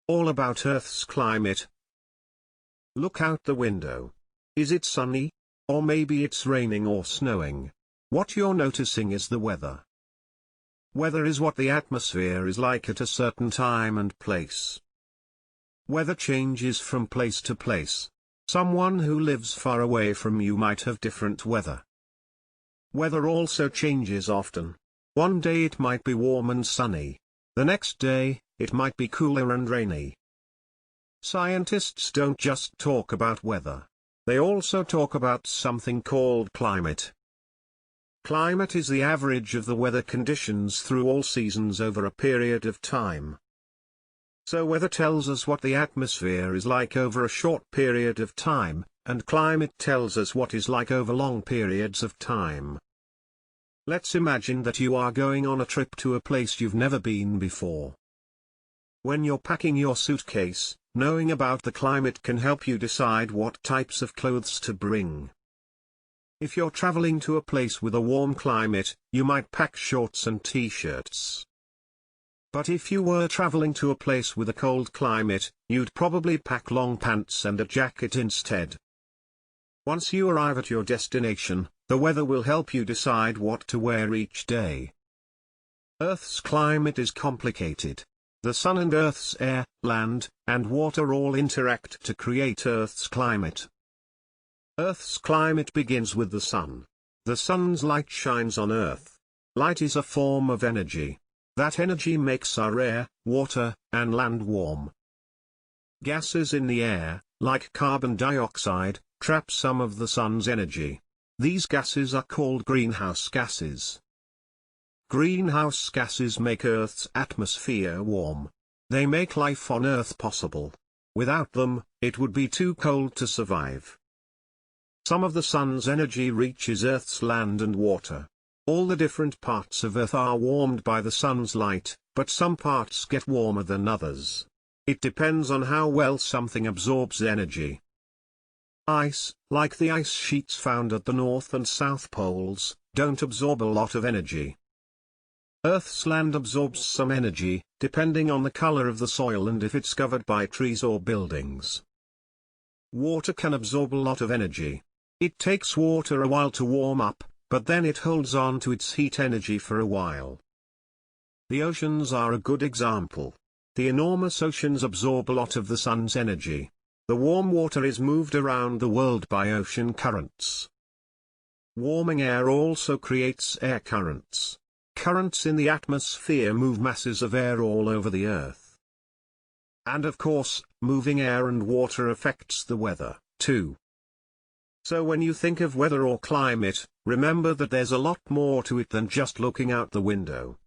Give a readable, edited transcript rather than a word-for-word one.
all about Earth's climate. Look out the window. Is it sunny? Or maybe it's raining or snowing. What you're noticing is the weather. Weather is what the atmosphere is like at a certain time and place. Weather changes from place to place. Someone who lives far away from you might have different weather. Weather also changes often. One day it might be warm and sunny. The next day, it might be cooler and rainy. Scientists don't just talk about weather. They also talk about something called climate. Climate is the average of the weather conditions through all seasons over a period of time. So weather tells us what the atmosphere is like over a short period of time, and climate tells us what is like over long periods of time. Let's imagine that you are going on a trip to a place you've never been before. When you're packing your suitcase, knowing about the climate can help you decide what types of clothes to bring. If you're traveling to a place with a warm climate, you might pack shorts and t-shirts. But if you were traveling to a place with a cold climate, you'd probably pack long pants and a jacket instead. Once you arrive at your destination, the weather will help you decide what to wear each day. Earth's climate is complicated. The sun and Earth's air, land, and water all interact to create Earth's climate. Earth's climate begins with the sun. The sun's light shines on Earth. Light is a form of energy. That energy makes our air, water, and land warm. Gases in the air, like carbon dioxide, trap some of the sun's energy. These gases are called greenhouse gases. Greenhouse gases make Earth's atmosphere warm. They make life on Earth possible. Without them, it would be too cold to survive. Some of the sun's energy reaches Earth's land and water. All the different parts of Earth are warmed by the sun's light, but some parts get warmer than others. It depends on how well something absorbs energy. Ice, like the ice sheets found at the North and South Poles, don't absorb a lot of energy. Earth's land absorbs some energy, depending on the color of the soil and if it's covered by trees or buildings. Water can absorb a lot of energy. It takes water a while to warm up, but then it holds on to its heat energy for a while. The oceans are a good example. The enormous oceans absorb a lot of the sun's energy. The warm water is moved around the world by ocean currents. Warming air also creates air currents. Currents in the atmosphere move masses of air all over the Earth. And of course, moving air and water affects the weather, too. So when you think of weather or climate, remember that there's a lot more to it than just looking out the window.